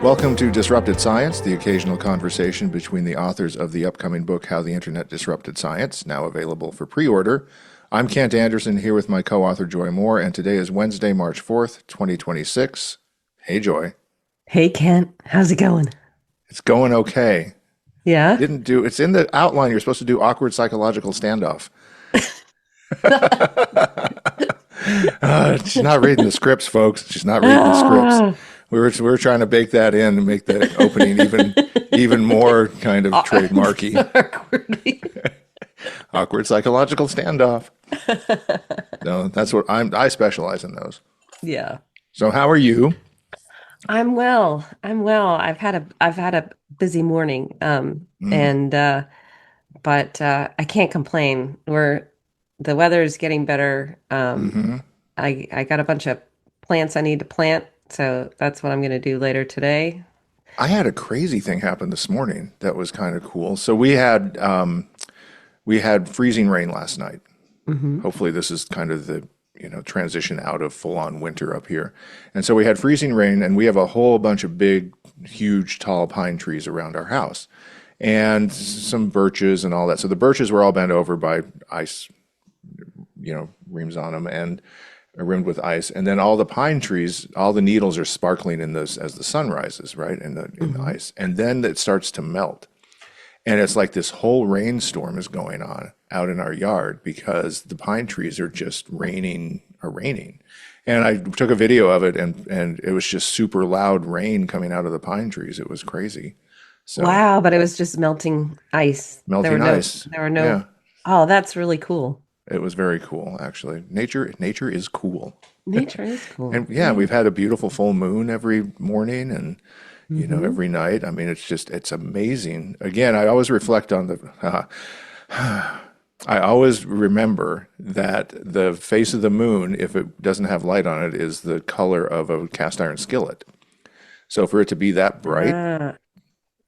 Welcome to Disrupted Science, the occasional conversation between the authors of the upcoming book, How the Internet Disrupted Science, now available for pre-order. I'm Kent Anderson, here with my co-author Joy Moore, and today is Wednesday, March 4th, 2026. Hey, Joy. Hey Kent, how's it going? It's going okay. Yeah? It's in the outline, you're supposed to do awkward psychological standoff. She's not reading the scripts, folks. She's not reading the scripts. Ah. We were trying to bake that in and make the opening even more kind of trademarky. Awkwardly. Awkward psychological standoff. No, that's what I specialize in those. Yeah. So how are you? I'm well. I'm well. I've had a busy morning. Mm, And but I can't complain. The weather is getting better. hmm I got a bunch of plants I need to plant, so that's what I'm gonna do later today. I had a crazy thing happen this morning that was kind of cool. So we had freezing rain last night. Hmm. Hopefully this is kind of the transition out of full-on winter up here. And so we had freezing rain, and we have a whole bunch of big, huge, tall pine trees around our house, and some birches and all that. So the birches were all bent over by ice, reams on them, and rimmed with ice. And then all the pine trees, all the needles are sparkling in this as the sun rises, right, in the Hmm. ice. And then it starts to melt. And it's like this whole rainstorm is going on out in our yard because the pine trees are just raining. And I took a video of it, and it was just super loud rain coming out of the pine trees. It was crazy. So Wow, but it was just melting ice. melting ice. There were no. Yeah, Oh, that's really cool. it was very cool, actually. Nature is cool. Nature is And cool. yeah, Yeah. we've had a beautiful full moon every morning and Hmm. every night. I mean, it's amazing. Again, I always reflect on the I always remember that the face of the moon, if it doesn't have light on it, is the color of a cast iron skillet. So for it to be that bright, Ah.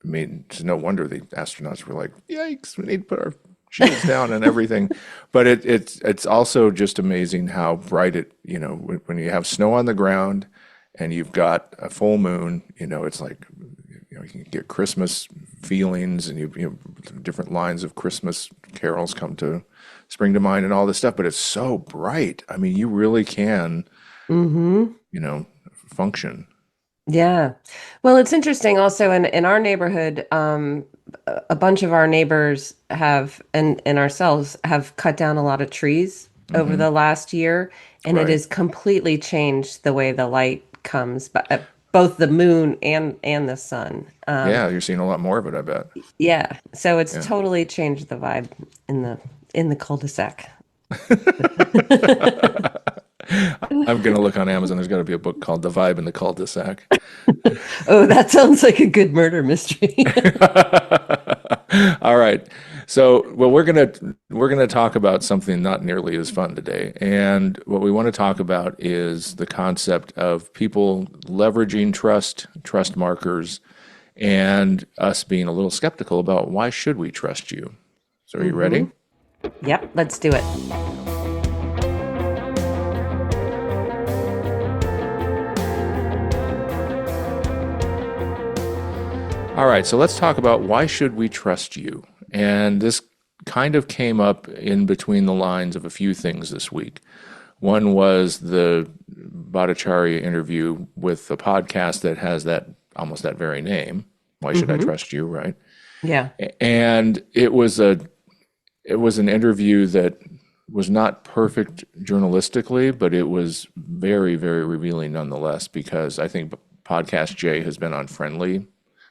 I mean, it's no wonder the astronauts were like, "Yikes, we need to put our shields down and everything." But it's also just amazing how bright when you have snow on the ground and you've got a full moon, it's like you can get Christmas feelings, and different lines of Christmas carols come to spring to mind and all this stuff, but it's so bright. I mean, you really can, Hmm. you know, function. Yeah. Well, it's interesting also in our neighborhood, a bunch of our neighbors and ourselves have cut down a lot of trees over Hmm. the last year, and it Right. has completely changed the way the light comes, but both the moon and the sun. Yeah, you're seeing a lot more of it, I bet. Yeah. So it's Yeah. totally changed the vibe in the cul-de-sac. I'm gonna look on Amazon. There's got to be a book called "The Vibe in the Cul-de-Sac." Oh, that sounds like a good murder mystery. All right. So, well, we're gonna talk about something not nearly as fun today, and what we want to talk about is the concept of people leveraging trust markers, and us being a little skeptical about why should we trust you. So, are you Hmm. ready? Yep, let's do it. All right, so let's talk about why should we trust you? And this kind of came up in between the lines of a few things this week. One was the Bhattacharya interview with the podcast that has that almost that very name. Why should I Hmm. trust you, right? Yeah. And it was an interview that was not perfect journalistically, but it was very, very revealing nonetheless, because I think Podcast Jay has been on friendly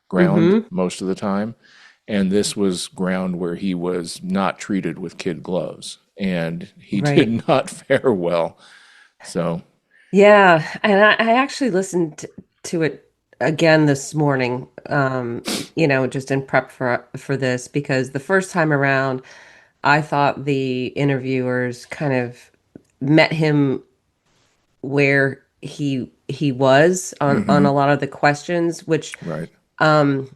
ground Hmm. most of the time. And this was ground where he was not treated with kid gloves, and he Right. did not fare well. So, Yeah, and I actually listened to it again this morning, just in prep for this because the first time around, I thought the interviewers kind of met him where he was on hmm a lot of the questions, which right. um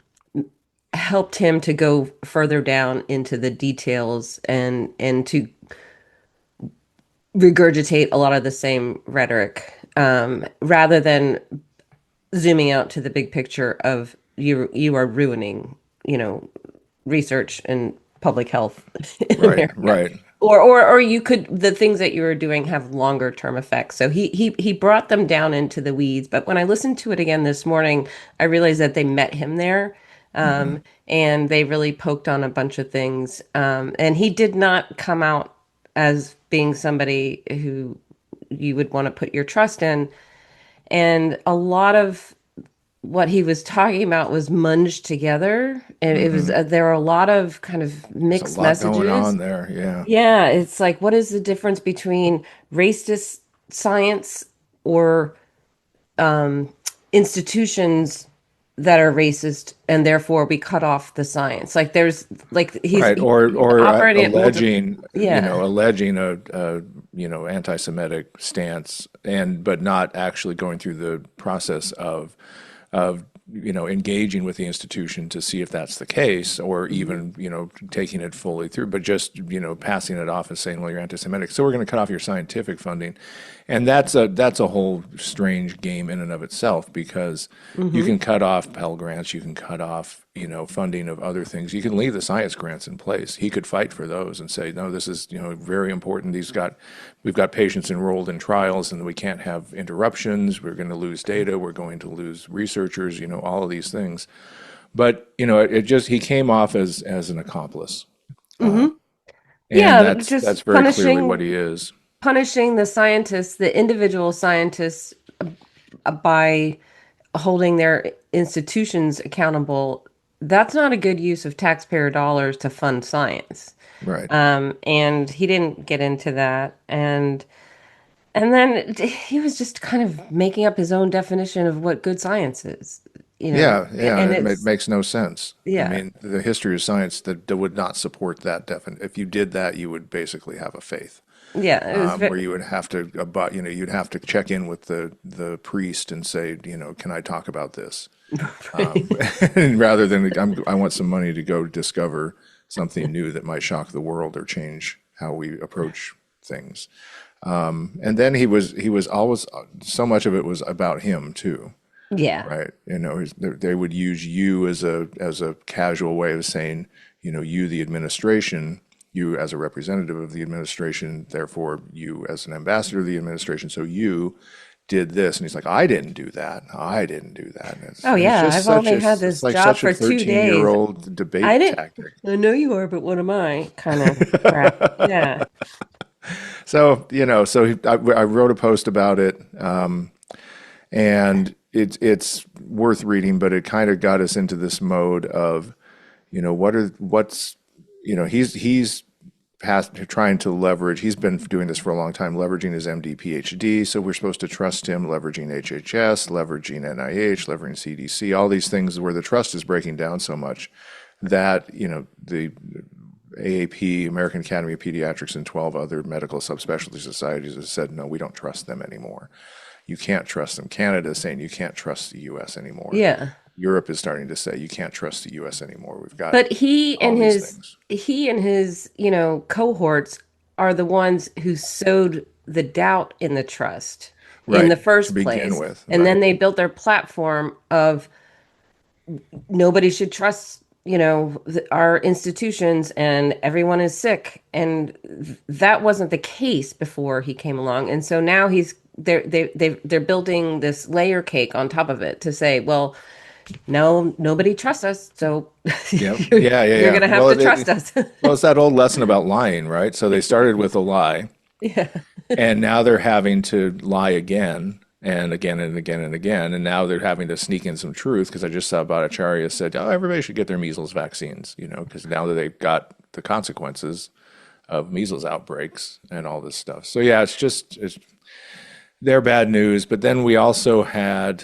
helped him to go further down into the details and to regurgitate a lot of the same rhetoric, rather than zooming out to the big picture of you are ruining, you know, research and public health in Right, America. right. Or you could, the things that you were doing have longer term effects. So he brought them down into the weeds. But when I listened to it again this morning, I realized that they met him there. Hmm. And they really poked on a bunch of things. And he did not come out as being somebody who you would want to put your trust in. And a lot of what he was talking about was munged together. And it was Hmm. there were a lot of kind of There's a mixed lot going on messages. there. Yeah. Yeah, it's like, what is the difference between racist science or institutions that are racist and therefore we cut off the science? Like there's like Right, he's or operating at multiple. alleging, Yeah. alleging a anti-Semitic stance, and but not actually going through the process of engaging with the institution to see if that's the case, or Mhm. even taking it fully through, but just passing it off and saying, well, you're anti-Semitic, so we're going to cut off your scientific funding, and that's a whole strange game in and of itself, because you Mhm. can cut off Pell Grants, you can cut off funding of other things, you can leave the science grants in place. He could fight for those and say, no, this is very important. We've got patients enrolled in trials, and we can't have interruptions. We're going to lose data. We're going to lose researchers. All of these things. But it just he came off as an accomplice, Mhm. and Yeah, that's just very clearly what he is. punishing the scientists, the individual scientists, by holding their institutions accountable. That's not a good use of taxpayer dollars to fund science. Right. And he didn't get into that. And then he was just kind of making up his own definition of what good science is, Yeah, yeah, and it it's, makes no sense. I yeah, mean, the history of science that would not support that definition. If you did that, you would basically have a faith. yeah, it was Where very, you would have to you'd have to check in with the priest and say, can I talk about this? Rather than I want some money to go discover something new that might shock the world or change how we approach things. And then he was always, so much of it was about him too, yeah, right? They would use you as a casual way of saying, you the administration, you as a representative of the administration, therefore you as an ambassador of the administration, so you did this. And he's like, I didn't do that. I didn't do that. And oh it's yeah, just I've such a, only had it's this like job such a for 2 days. 13-year-old I debate didn't, tactic. I know you are, but what am I? Kind of crap. Yeah. So, I wrote a post about it, and it's worth reading, but it kind of got us into this mode of, he's trying to leverage. He's been doing this for a long time, leveraging his MD, PhD. So we're supposed to trust him, leveraging HHS, leveraging NIH, leveraging CDC, all these things where the trust is breaking down so much that the AAP, American Academy of Pediatrics, and 12 other medical subspecialty societies have said, no, we don't trust them anymore. You can't trust them. Canada is saying you can't trust the U.S. anymore. Yeah. Europe is starting to say you can't trust the U.S. anymore. We've got But all these things. he and his, cohorts are the ones who sowed the doubt in the trust in Right, the to first begin place. with. And then Right. they built their platform of nobody should trust, our institutions and everyone is sick. And that wasn't the case before he came along. And so now they're building this layer cake on top of it to say, well, no, nobody trusts us, so Yep. you're, Yeah, yeah, you're yeah. gonna have to trust us. Well, it's that old lesson about lying, right? So they started with a lie, Yeah. and now they're having to lie again and again and again and again, and now they're having to sneak in some truth, because I just saw Bhattacharya said, oh, everybody should get their measles vaccines, because now that they've got the consequences of measles outbreaks and all this stuff. So yeah, they're bad news. But then we also had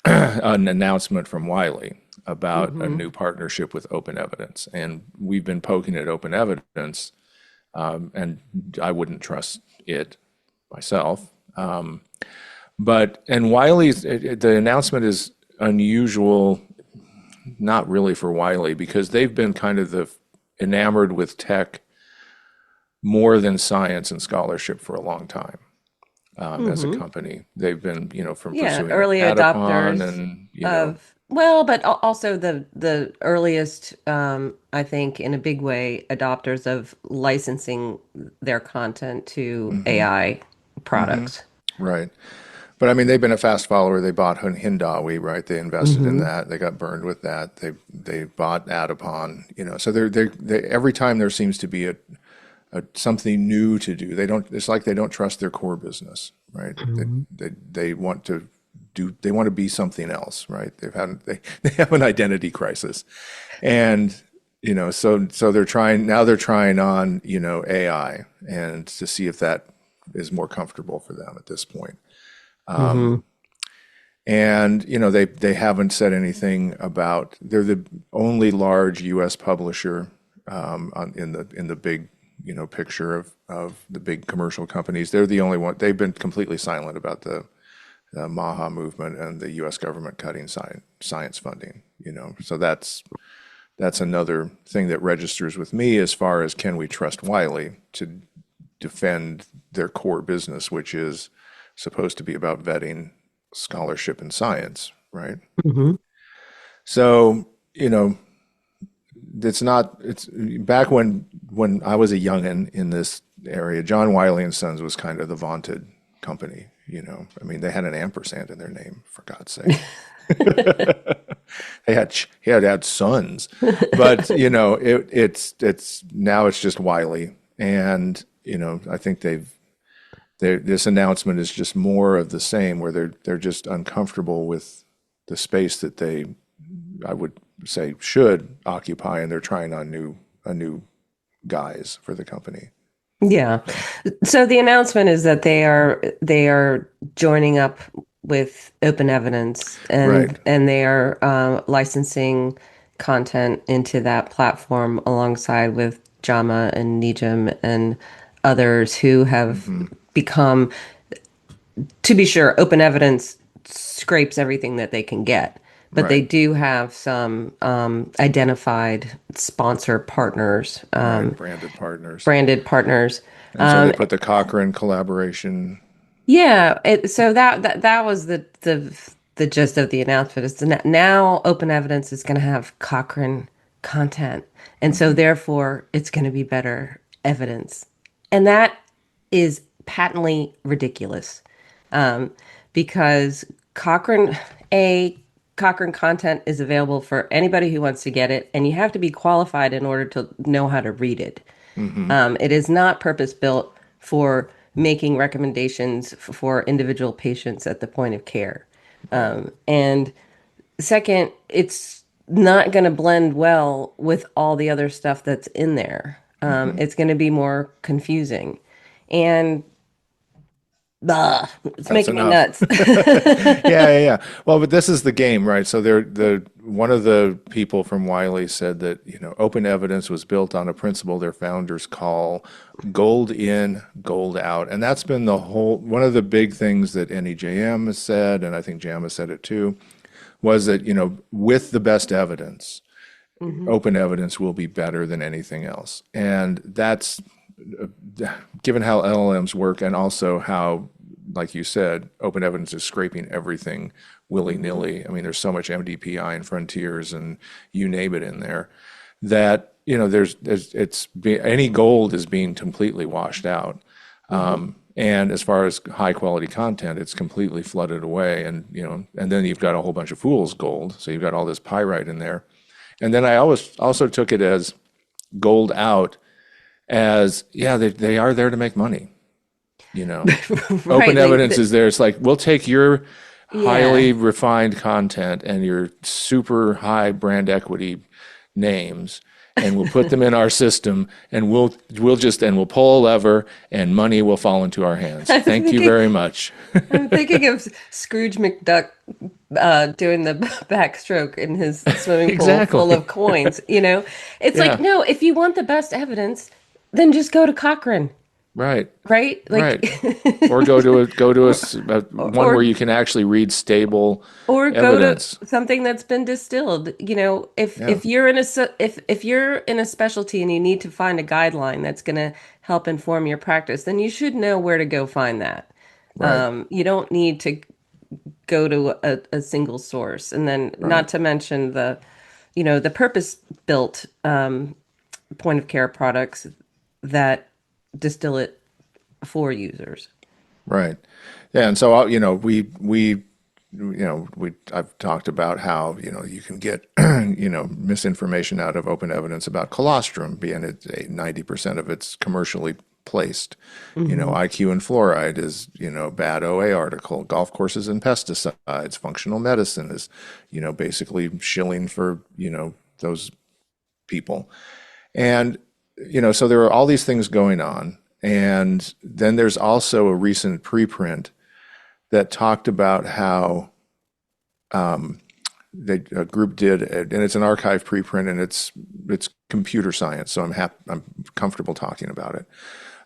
an announcement from Wiley about a Hmm. new partnership with Open Evidence, and we've been poking at Open Evidence, and I wouldn't trust it myself. But and Wiley's the announcement is unusual not really for Wiley because they've been kind of the enamored with tech more than science and scholarship for a long time. As a Hmm. company, they've been, from Yeah, pursuing early Adapon adopters and, of, well, but also the earliest, I think, in a big way, adopters of licensing their content to hmm AI hmm products. right. But I mean, they've been a fast follower. They bought Hindawi, right? They invested in Hmm. that. They got burned with that. They bought Adapon, So they every time there seems to be a something new to do, they don't. It's like they don't trust their core business, right? Hmm. They want to do. They want to be something else, right? They have an identity crisis, and so they're trying now. They're trying on AI and to see if that is more comfortable for them at this point. Hmm. And they haven't said anything about. They're the only large U.S. publisher in the big picture of the big commercial companies. They're the only one. They've been completely silent about the Maha movement and the U.S. government cutting science funding. So that's another thing that registers with me as far as can we trust Wiley to defend their core business, which is supposed to be about vetting scholarship in science, right? Hmm. So, it's not, it's back when I was a youngin in this area, John Wiley and Sons was kind of the vaunted company. I mean, they had an ampersand in their name, for God's sake. He had sons, but it's now it's just Wiley, and I think this announcement is just more of the same, where they're just uncomfortable with the space that I would say, should occupy, and they're trying on new guys for the company. Yeah. So the announcement is that they are joining up with Open Evidence, Right. and they are licensing content into that platform alongside with JAMA and Nijam and others who have hmm become, to be sure, Open Evidence scrapes everything that they can get, but they Right. do have some identified sponsor partners, Right. Branded partners. branded partners. And so they Um, put the Cochrane collaboration. Yeah, so that was the gist of the announcement. Is now Open Evidence is going to have Cochrane content, and so hmm therefore it's going to be better evidence, and that is patently ridiculous, um, because Cochrane a Cochrane content is available for anybody who wants to get it, and you have to be qualified in order to know how to read it. hmm It is not purpose built for making recommendations for individual patients at the point of care. Right. And second, it's not going to blend well with all the other stuff that's in there. hmm It's going to be more confusing. And it's That's making me enough. nuts. Yeah. Well, but this is the game, right? So the one of the people from Wiley said that, open evidence was built on a principle their founders call gold in, gold out. And that's been one of the big things that NEJM has said, and I think JAM has said it too, was that, with the best evidence, Hmm. open evidence will be better than anything else. And that's given how LLMs work, and also how, like you said, open evidence is scraping everything Hmm. willy-nilly. I mean, there's so much MDPI and frontiers and you name it in there that, any gold is being completely washed out. Hmm. And as far as high quality content, it's completely flooded away. And, and then you've got a whole bunch of fool's gold. So you've got all this pyrite in there. And then I always also took it as gold out, as, yeah, they are there to make money. You know, Open Right. evidence is there. It's like, we'll take your Yeah. highly refined content and your super high brand equity names, and we'll put them in our system, and we'll pull a lever, and money will fall into our hands. I'm Thank you thinking very much. I'm thinking of Scrooge McDuck doing the backstroke in his swimming pool full Exactly. of coins. It's like, Yeah. no, if you want the best evidence, then just go to Cochrane. Right. right? Like, Right. Or go to a one where or you can actually read stable or go to evidence. something that's been distilled. You know, Yeah. if you're in a specialty and you need to find a guideline that's going to help inform your practice, then you should know where to go find that. Right. You don't need to go to a single source, and then Right. not to mention the purpose-built point of care products that distill it for users. Right. Yeah. And so, we I've talked about how, you can get, misinformation out of open evidence about colostrum, being 90% of it's commercially placed. Hmm. IQ and fluoride is, bad OA article. Golf courses and pesticides. Functional medicine is, basically shilling for, those people. And, so there are all these things going on. And then there's also a recent preprint that talked about how a group did, and it's an archive preprint, and it's computer science, so I'm comfortable talking about it.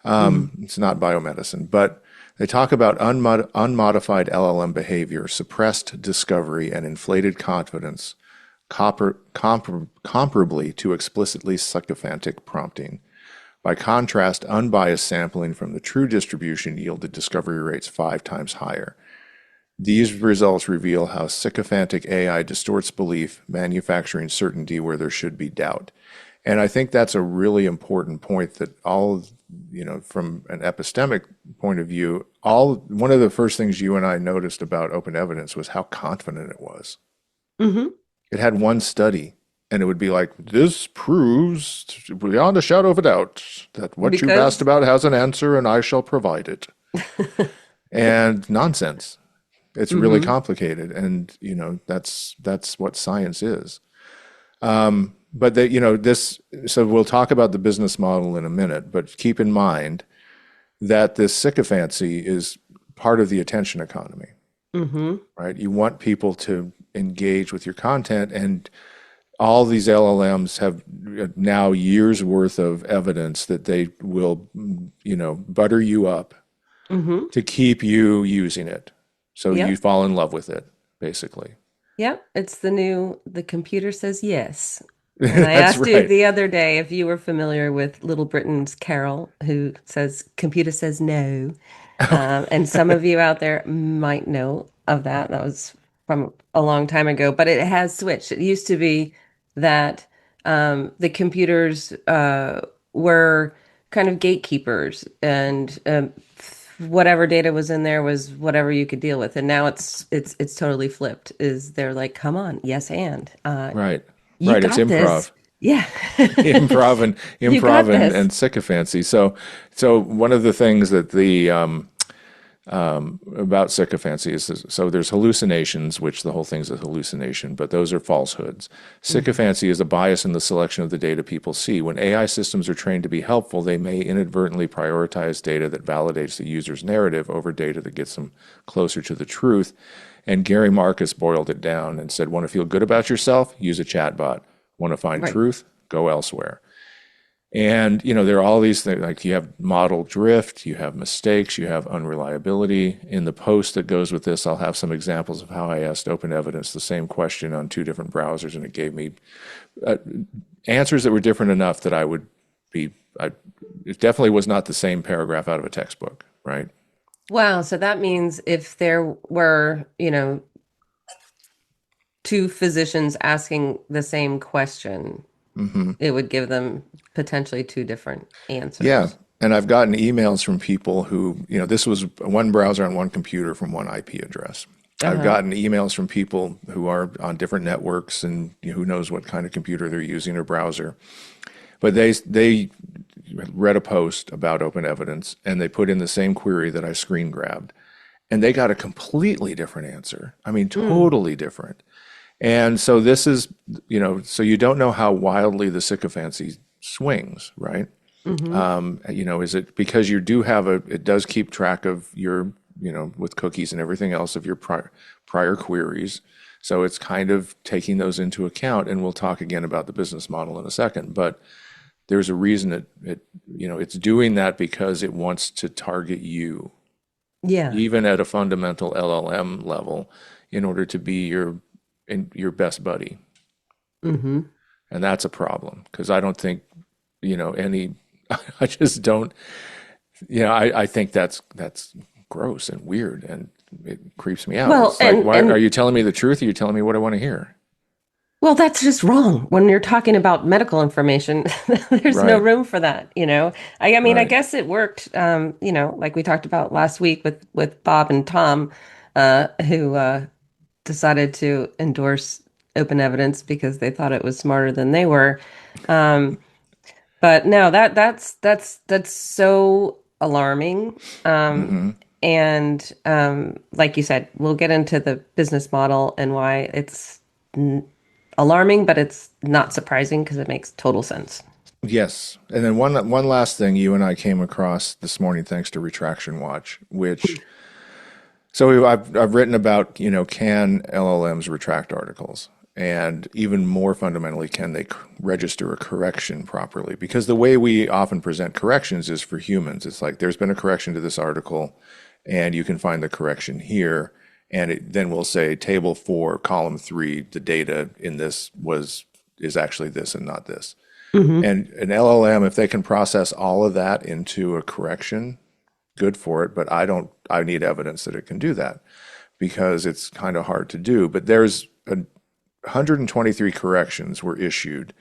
Hmm. It's not biomedicine, but they talk about unmodified LLM behavior, suppressed discovery, and inflated confidence, comparably to explicitly sycophantic prompting. By contrast, unbiased sampling from the true distribution yielded discovery rates 5 times higher. These results reveal how sycophantic AI distorts belief, manufacturing certainty where there should be doubt. And I think that's a really important point that from an epistemic point of view, one of the first things you and I noticed about open evidence was how confident it was. Hmm. It had one study, and it would be like, this proves beyond a shadow of a doubt that what you've asked Because about has an answer, and I shall provide it. And nonsense. It's really hmm complicated, and that's what science is. But that this. So we'll talk about the business model in a minute, but keep in mind that this sycophancy is part of the attention economy, hmm right? You want people to engage with your content, and all these LLMs have now years worth of evidence that they will, butter you up hmm to keep you using it. So you Yep. fall in love with it, basically. Yep. It's the computer says yes. And I That's asked you right. the other day if you were familiar with Little Britain's Carol, who says computer says no. And some of you out there might know of that. That was from a long time ago, but it has switched. It used to be that the computers were kind of gatekeepers, and whatever data was in there was whatever you could deal with. And now it's totally flipped. Is they're like, come on, yes, and Right. you Right. It's got this. improv. Yeah, you Improv got and this. sycophancy. So one of the things that the about sycophancy is, so there's hallucinations, which the whole thing's a hallucination, but those are falsehoods. Hmm. Sycophancy is a bias in the selection of the data people see. When AI systems are trained to be helpful, they may inadvertently prioritize data that validates the user's narrative over data that gets them closer to the truth. And Gary Marcus boiled it down and said, want to feel good about yourself? Use a chatbot. Want to find Right. truth? Go elsewhere. And there are all these things, like you have model drift, you have mistakes, you have unreliability. In the post that goes with this, I'll have some examples of how I asked Open Evidence the same question on 2 different browsers, and it gave me uh, answers that were different enough that it definitely was not the same paragraph out of a textbook, right? Wow. So that means if there were, two physicians asking the same question, Hmm. it would give them potentially two different Yeah. answers. And I've gotten emails from people who, this was one browser on one computer from one IP address. I've Uh-huh. gotten emails from people who are on different networks, and who knows what kind of computer they're using or browser. But they read a post about open evidence, and they put in the same query that I screen grabbed, and they got a completely different answer. I mean, Mm. totally different. And so this is, so you don't know how wildly the sycophancy swings, right? Mm-hmm. Is it because it does keep track of your, with cookies and everything else, of your prior queries. So it's kind of taking those into account. And we'll talk again about the business model in a second. But there's a reason it's doing that because it wants to target you, Yeah. even at a fundamental LLM level, in order to be your best buddy. Hmm. And that's a problem because I don't think, any, I just don't, I think that's gross and weird and it creeps me out. Well, It's like, why are you telling me the truth? Or are you telling me what I want to hear? well, that's just wrong. When you're talking about medical information, there's no Right, room for that, you know. I mean, I right. guess it worked, like we talked about last week with Bob and Tom, who decided to endorse open evidence because they thought it was smarter than they were. Um, but no, that's so alarming. Hmm. And like you said, we'll get into the business model and why it's alarming, but it's not surprising because it makes total sense. Yes. And then one last thing you and I came across this morning, thanks to Retraction Watch, which so I've written about, can LLMs retract articles? And even more fundamentally, can they register a correction properly? Because the way we often present corrections is for humans. It's like there's been a correction to this article, and you can find the correction here. And then we'll say table 4, column 3, the data in this is actually this and not this. Hmm. And an LLM, if they can process all of that into a correction, good for it, but I need evidence that it can do that because it's kind of hard to do. But there's 123 corrections were issued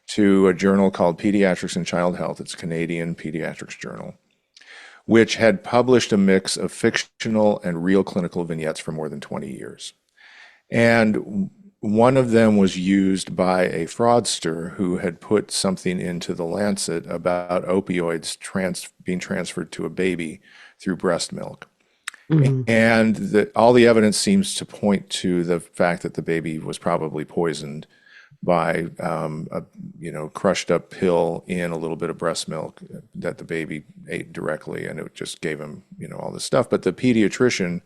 to a journal called Pediatrics and Child Health. It's a Canadian pediatrics journal, which had published a mix of fictional and real clinical vignettes for more than 20 years. And one of them was used by a fraudster who had put something into the Lancet about opioids being transferred to a baby through breast milk. Hmm. And all the evidence seems to point to the fact that the baby was probably poisoned by a crushed up pill in a little bit of breast milk that the baby ate directly, and it just gave him all this stuff. But the pediatrician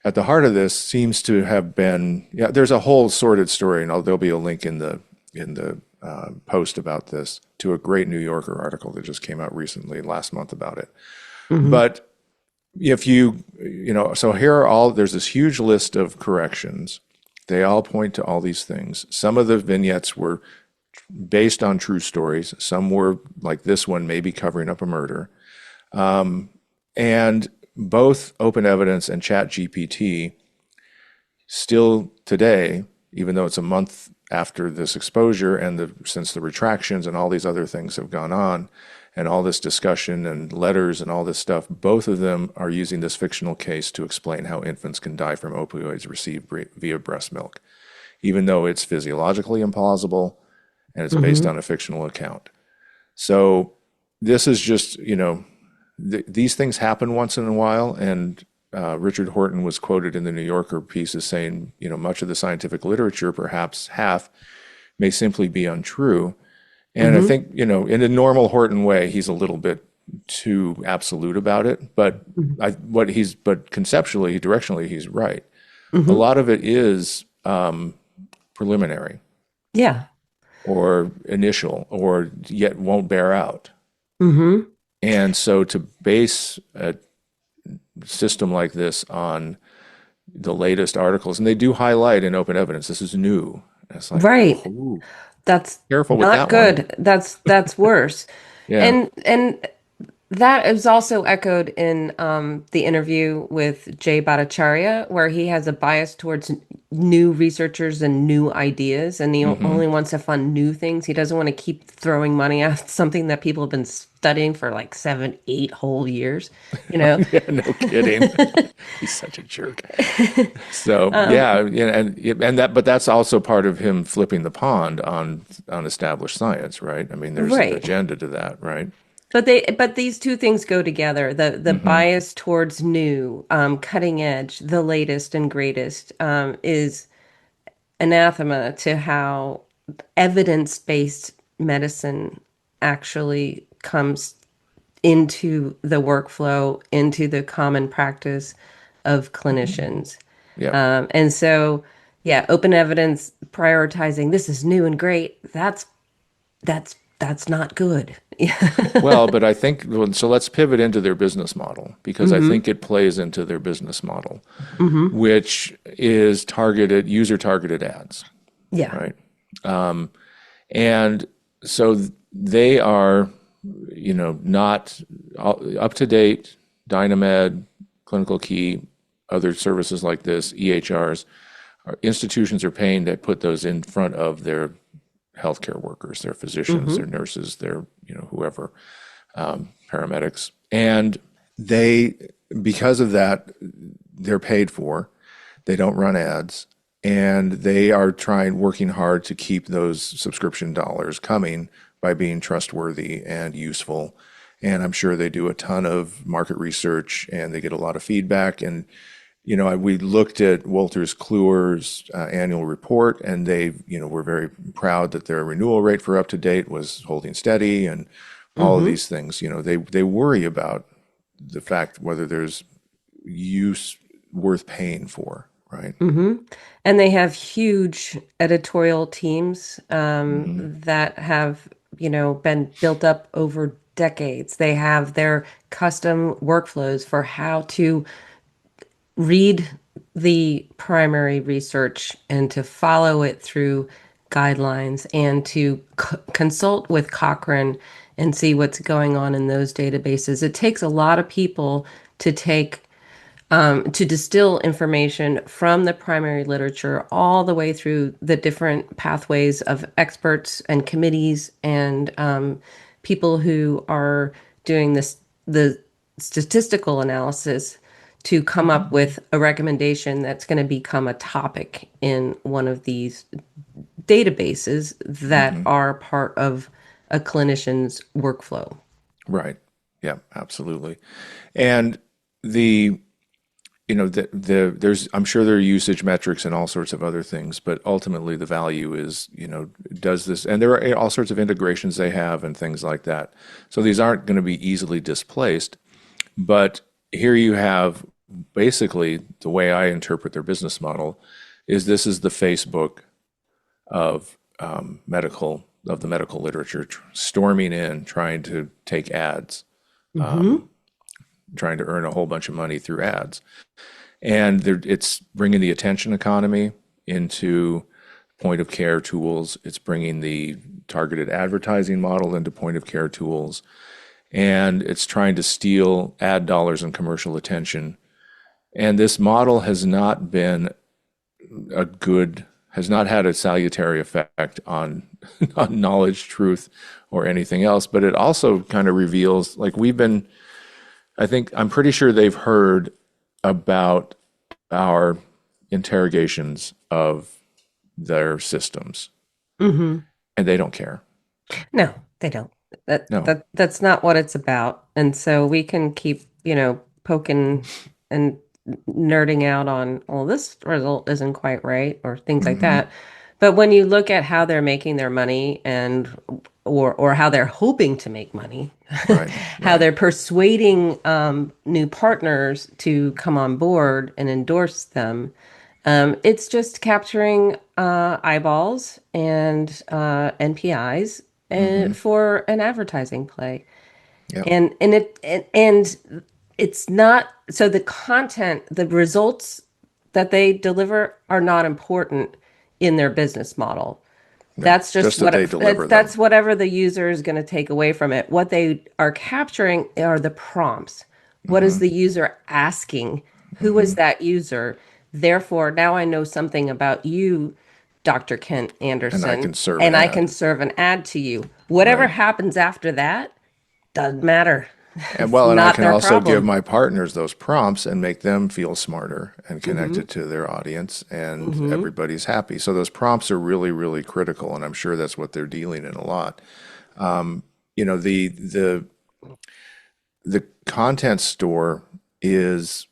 at the heart of this seems to have been, yeah, there's a whole sordid story, and there'll be a link in the post about this to a great New Yorker article that just came out recently last month about it. Hmm. But if so here there's this huge list of corrections. They all point to all these things. Some of the vignettes were based on true stories. Some were like this one, maybe covering up a murder. And both Open Evidence and ChatGPT still today, even though it's a month after this exposure and since the retractions and all these other things have gone on, and all this discussion and letters and all this stuff, both of them are using this fictional case to explain how infants can die from opioids received via breast milk, even though it's physiologically implausible and it's based Hmm. on a fictional account. So this is just, these things happen once in a while. And Richard Horton was quoted in the New Yorker piece as saying, much of the scientific literature, perhaps half, may simply be untrue. And I Hmm. think, in a normal Horton way, he's a little bit too absolute about it. But but conceptually, directionally, he's right. A Hmm. lot of it is preliminary Yeah. or initial or yet won't bear out. Hmm. And so to base a system like this on the latest articles, and they do highlight in open evidence, this is new. And it's like, Right. ooh, That's careful with not that one. good. That's worse. Yeah. And that is also echoed in the interview with Jay Bhattacharya, where he has a bias towards new researchers and new ideas, and he Hmm. only wants to fund new things. He doesn't want to keep throwing money at something that people have been studying for like 7, 8 whole years, you know? Yeah, no kidding. He's such a jerk. So yeah, but that's also part of him flipping the pond on established science, right? I mean, there's an Right. agenda to that, right? But these two things go together. The Hmm. bias towards new, cutting edge, the latest and greatest, is anathema to how evidence-based medicine actually comes into the workflow, into the common practice of clinicians. Yep. And so, yeah, open evidence prioritizing this is new and great. That's That's not good. Well, but I think, well, so let's pivot into their business model because I Hmm. think it plays into their business model, Hmm. which is targeted, user targeted ads, Yeah. right? And so they are, not up to date, Dynamed, Clinical Key, other services like this, EHRs, institutions are paying to put those in front of their healthcare workers, their physicians, their Hmm. nurses, their, whoever, paramedics. And they, because of that, they're paid for. They don't run ads. And they are working hard to keep those subscription dollars coming by being trustworthy and useful. And I'm sure they do a ton of market research and they get a lot of feedback. And, we looked at Wolters Kluwer's annual report, and they, were very proud that their renewal rate for UpToDate was holding steady, and all of Hmm. these things. They worry about the fact whether there's use worth paying for, right? Hmm. And they have huge editorial teams Hmm. that have, been built up over decades. They have their custom workflows for how to read the primary research and to follow it through guidelines and to consult with Cochrane and see what's going on in those databases. It takes a lot of people to take to distill information from the primary literature all the way through the different pathways of experts and committees and people who are doing the statistical analysis to come up with a recommendation that's going to become a topic in one of these databases that Hmm. are part of a clinician's workflow. Right. Yeah, absolutely. And the there's, I'm sure there are usage metrics and all sorts of other things, but ultimately the value is, does this, and there are all sorts of integrations they have and things like that. So these aren't going to be easily displaced, but here you have basically the way I interpret their business model is this is the Facebook of of the medical literature, storming in, trying to take ads, Hmm. trying to earn a whole bunch of money through ads. And it's bringing the attention economy into point of care tools. It's bringing the targeted advertising model into point of care tools. And it's trying to steal ad dollars and commercial attention. And this model has not had a salutary effect on, on knowledge, truth, or anything else. But it also kind of reveals, like I'm pretty sure they've heard about our interrogations of their systems, Hmm. and they don't care. No, they don't. No. That's not what it's about. And so we can keep, poking and nerding out on, well, this result isn't quite right or things like Hmm. that. But when you look at how they're making their money and or how they're hoping to make money, Right. how Right. they're persuading new partners to come on board and endorse them, it's just capturing eyeballs and NPIs Hmm. for an advertising play, Yep. and it's not so the content, the results that they deliver are not important in their business model. No. That's just Just that what they deliver them. that's whatever the user is going to take away from it. What they are capturing are the prompts. What is Hmm. the user asking? Who is Hmm. that user? Therefore, now I know something about you, Dr. Kent And I Anderson, can serve an and I can ad. serve an ad to you. Whatever Right. happens after that doesn't matter. And It's well, and I not can their also give problem. my partners those prompts and make them feel smarter and Hmm. connected to their audience, and Hmm. everybody's happy. So those prompts are really, really critical, and I'm sure that's what they're dealing in a lot. You know, the content store is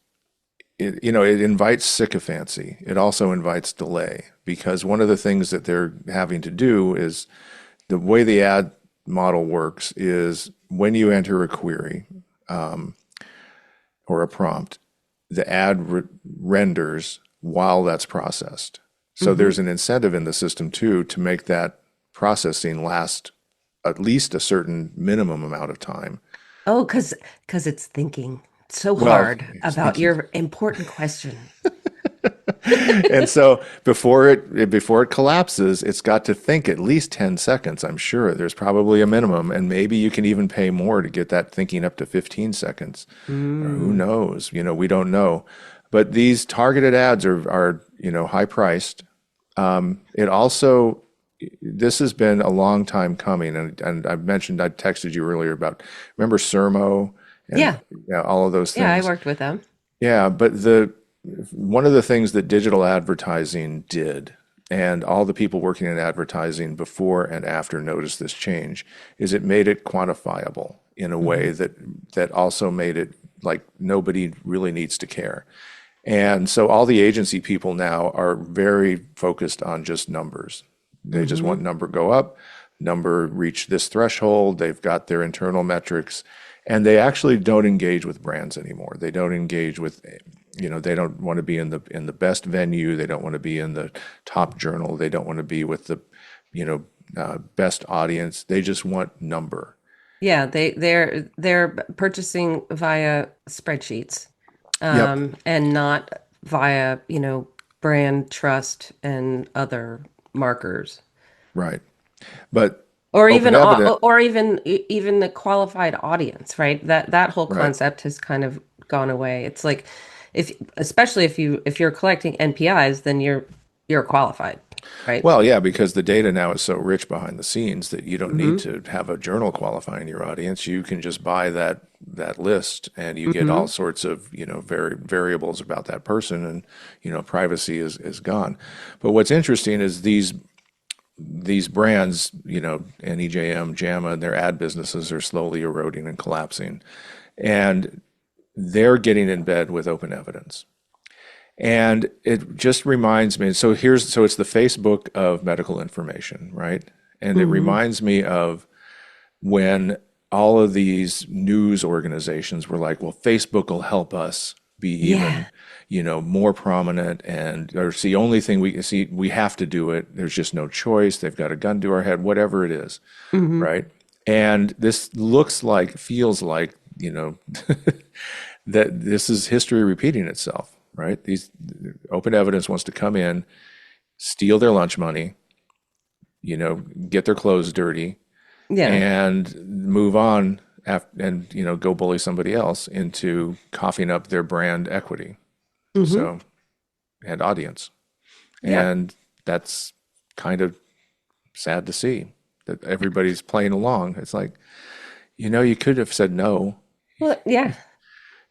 it invites sycophancy. It also invites delay because one of the things that they're having to do is the way the ad model works is when you enter a query or a prompt, the ad renders while that's processed. So Hmm. there's an incentive in the system too to make that processing last at least a certain minimum amount of time. Oh, because it's thinking so Well, hard it's about thinking. your important question. And so before it collapses, it's got to think at least 10 seconds, I'm sure. There's probably a minimum, and maybe you can even pay more to get that thinking up to 15 seconds. Or who Mm. knows? We don't know. But these targeted ads are high priced. It also this has been a long time coming, and I texted you earlier about remember Sermo and Yeah, all of those yeah, I things. worked with them. Yeah, but the one of the things that digital advertising did, and all the people working in advertising before and after noticed this change, is it made it quantifiable in a Hmm. way that also made it like nobody really needs to care. And so all the agency people now are very focused on just numbers. They just Hmm. want number go up, number reach this threshold. They've got their internal metrics, and they actually don't engage with brands anymore. They don't engage with, they don't want to be in the best venue. They don't want to be in the top journal. They don't want to be with the, best audience. They just want number. Yeah, they're purchasing via spreadsheets, Yep. and not via, brand trust and other markers. Right. But Or open even evidence. even the qualified audience, right? That whole Right. concept has kind of gone away. It's like if especially if you're collecting NPIs, then you're qualified, right? Well, yeah, because the data now is so rich behind the scenes that you don't need Hmm. to have a journal qualifying your audience. You can just buy that list, and you get all Hmm. sorts of variables about that person, and privacy is gone. But what's interesting is these brands, NEJM, JAMA, and their ad businesses are slowly eroding and collapsing, and they're getting in bed with open evidence. And it just reminds me, so it's the Facebook of medical information, right? And it Hmm. reminds me of when all of these news organizations were like, well, Facebook will help us be Yeah. even, more prominent, and or it's the only thing we see, we have to do it. There's just no choice. They've got a gun to our head, whatever it is, Hmm. right? And this feels like, that this is history repeating itself, right? These open evidence wants to come in, steal their lunch money, get their clothes dirty, Yeah. and move on and go bully somebody else into coughing up their brand equity. Hmm. So and audience, Yeah. and that's kind of sad to see that everybody's playing along. It's like you could have said no. Well, yeah.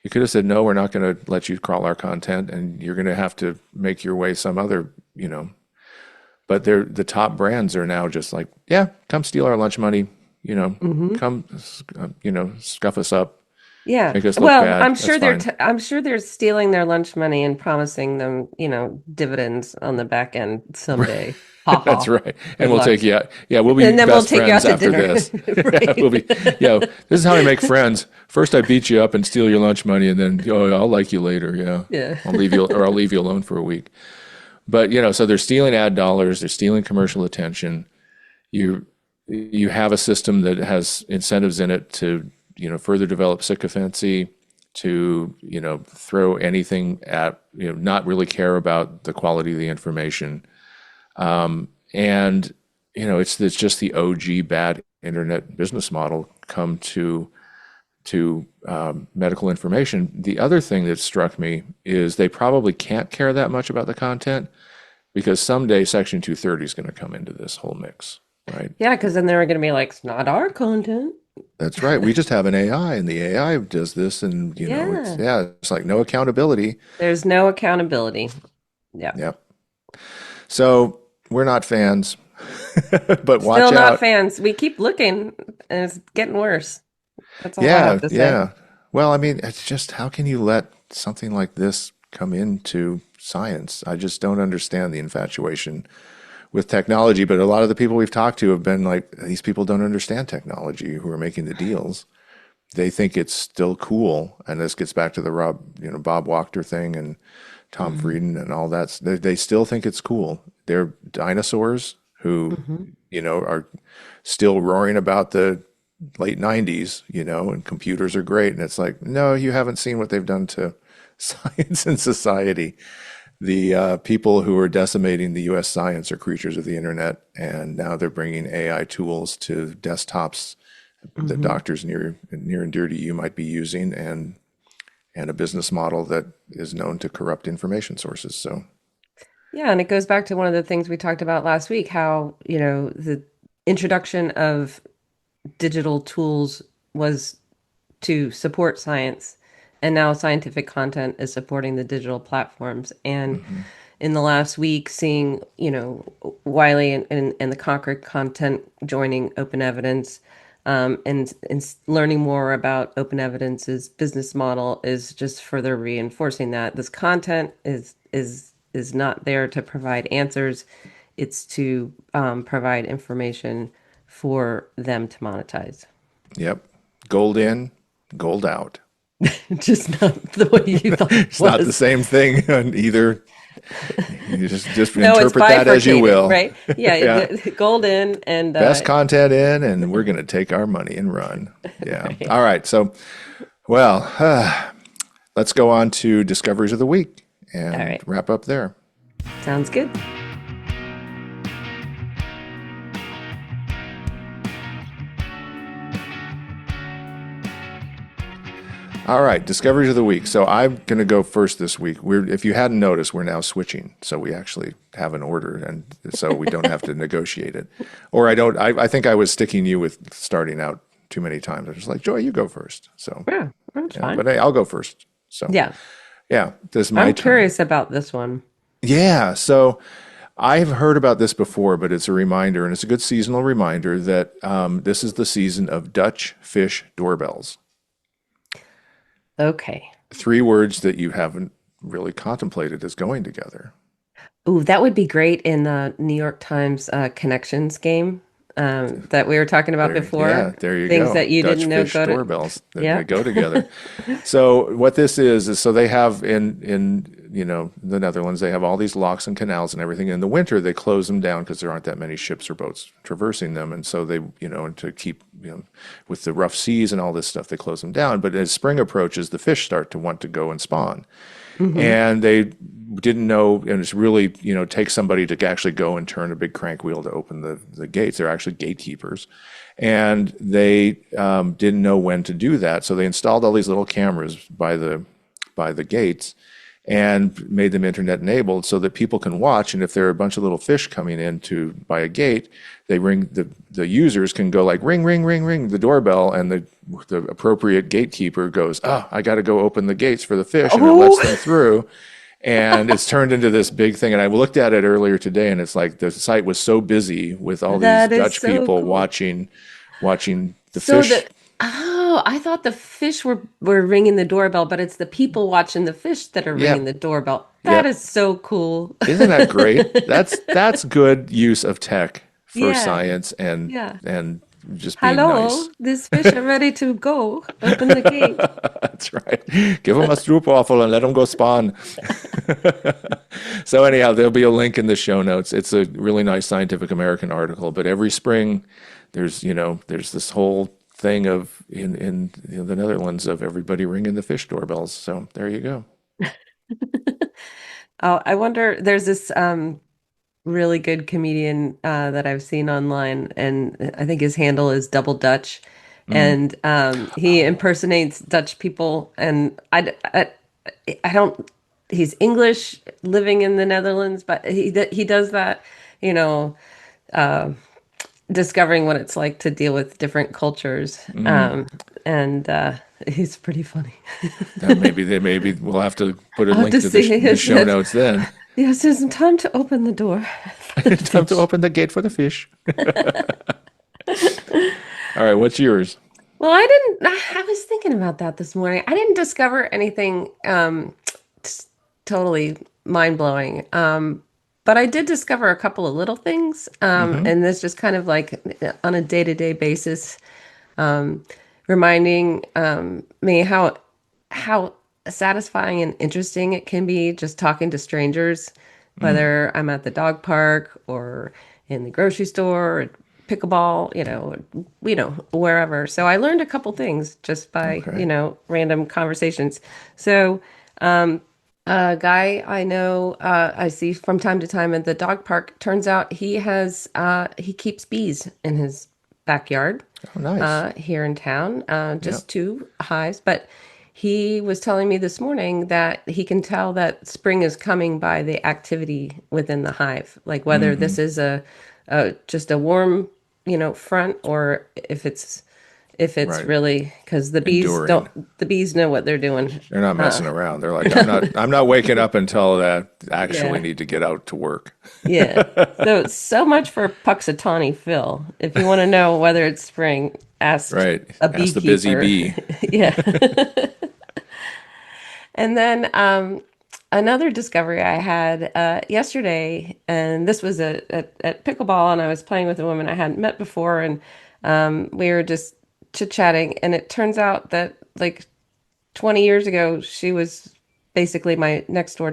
You could have said, no, we're not going to let you crawl our content, and you're going to have to make your way some other, But the top brands are now just like, yeah, come steal our lunch money, Hmm. come, scuff us up, Yeah. make us look Well, bad. That's fine. I'm sure they're stealing their lunch money and promising them, dividends on the back end someday. Ha That's ha. right. And Good we'll luck. take you out. Yeah, we'll be And then we'll best take you out friends to after dinner. this. We'll Right. be, this is how I make friends. First, I beat you up and steal your lunch money, and then, I'll like you later. Yeah. Yeah. I'll leave you alone for a week. But so they're stealing ad dollars, they're stealing commercial attention. You you have a system that has incentives in it to further develop sycophancy, to throw anything at not really care about the quality of the information, and it's just the OG bad internet business model come to medical information. The other thing that struck me is they probably can't care that much about the content because someday Section 230 is going to come into this whole mix, right? Yeah, because then they're going to be like, it's not our content. That's right. We just have an AI, and the AI does this, and it's Yeah. it's like no accountability. There's no accountability. Yeah. Yep. So we're not fans, but Still watch not out. fans. We keep looking and it's getting worse. That's all I have Yeah, to say. yeah. Well, I mean, it's just how can you let something like this come into science? I just don't understand the infatuation with technology. But a lot of the people we've talked to have been like, these people don't understand technology who are making the deals. They think it's still cool. And this gets back to the Bob Wachter thing and Tom Hmm. Frieden and all that. They still think it's cool. They're dinosaurs who, Hmm. are still roaring about the late 90s, and computers are great. And it's like, no, you haven't seen what they've done to science and society. The people who are decimating the US science are creatures of the internet, and now they're bringing AI tools to desktops that Hmm. doctors near and dear to you might be using, and a business model that is known to corrupt information sources. So, Yeah, and it goes back to one of the things we talked about last week, how, the introduction of digital tools was to support science, and now scientific content is supporting the digital platforms. And mhm. in the last week, seeing, Wiley and the Concord content joining Open Evidence, and learning more about Open Evidence's business model is just further reinforcing that this content is not there to provide answers; it's to provide information for them to monetize. Yep, gold in, gold out. Just not the way you thought it It's not the was. same thing on either. You just No, it's interpret that as you bifurcated, will. right? Yeah, Yeah. the gold in and Best content in, and we're going to take our money and run. Yeah. right. All right. So, well, let's go on to discoveries of the week All and right. wrap up there. Sounds good. All right, discoveries of the week. So I'm going to go first this week. If you hadn't noticed, we're now switching, so we actually have an order, and so we don't have to negotiate it. Or I don't. I think I was sticking you with starting out too many times. I was like, Joy, you go first. So Yeah, that's yeah, fine. but hey, I'll go first. So Yeah, yeah, this is my I'm turn. curious about this one. Yeah, so I've heard about this before, but it's a reminder, and it's a good seasonal reminder that this is the season of Dutch fish doorbells. Okay. Three words that you haven't really contemplated as going together. Ooh, that would be great in the New York Times connections game that we were talking about Yeah, before. there you Things go. that you Dutch didn't know fish go to. doorbells. They Yeah. go together. So what this is so they have in the Netherlands, they have all these locks and canals and everything. In the winter, they close them down because there aren't that many ships or boats traversing them, and so they and to keep with the rough seas and all this stuff, they close them down. But as spring approaches, the fish start to want to go and spawn, Hmm. and they didn't know, and it's really takes somebody to actually go and turn a big crank wheel to open the gates. They're actually gatekeepers, and they didn't know when to do that, so they installed all these little cameras by the gates and made them internet enabled so that people can watch. And if there are a bunch of little fish coming in to by a gate, they ring the users can go like ring ring ring ring the doorbell, and the appropriate gatekeeper goes, oh, I got to go open the gates for the fish, and it lets them Oh, through. And it's turned into this big thing. And I looked at it earlier today, and it's like the site was so busy with all these that is Dutch so people cool. watching the So fish. the Oh, I thought the fish were ringing the doorbell, but it's the people watching the fish that are ringing Yep, the doorbell. That yep. is so cool. Isn't that great? That's good use of tech for Yeah, science and yeah. and just being Hello, nice. these fish are ready to go. Open the gate. That's right. Give them a stroopwafel and let them go spawn. So anyhow, there'll be a link in the show notes. It's a really nice Scientific American article. But every spring, there's this whole thing of in the Netherlands of everybody ringing the fish doorbells. So there you go. Oh, I wonder, there's this really good comedian that I've seen online, and I think his handle is Double Dutch, Mm. and he impersonates Dutch people, and I don't. He's English, living in the Netherlands, but he does that, you know, uh, discovering what it's like to deal with different cultures, Mm. and he's pretty funny. Then maybe we'll have to put a I'll have link to to see. the It show says, notes then. yes, it's time to open the door for the Time to fish. open the gate for the fish. All right, what's yours? Well, I didn't. I was thinking about that this morning. I didn't discover anything totally mind blowing. But I did discover a couple of little things. Hmm. And this just kind of like on a day-to-day basis, reminding me how satisfying and interesting it can be just talking to strangers, Mm. whether I'm at the dog park or in the grocery store, pickleball, wherever. So I learned a couple things just by, Okay. random conversations. So a guy I know, I see from time to time at the dog park, turns out he keeps bees in his backyard Oh, nice. here in town, Yeah. just two hives. But he was telling me this morning that he can tell that spring is coming by the activity within the hive, like whether Hmm. this is just a warm, front, or if it's Right. really because Enduring. the bees know what they're doing. They're not Uh, messing around. They're like, I'm not waking up until I actually yeah. need to get out to work. Yeah. So much for Puxatawny Phil. If you want to know whether it's spring, ask Right. a Ask the busy beekeeper. bee. Yeah. And then another discovery I had yesterday, and this was at pickleball, and I was playing with a woman I hadn't met before, and we were just chit-chatting, and it turns out that like 20 years ago, she was basically my next door neighbor.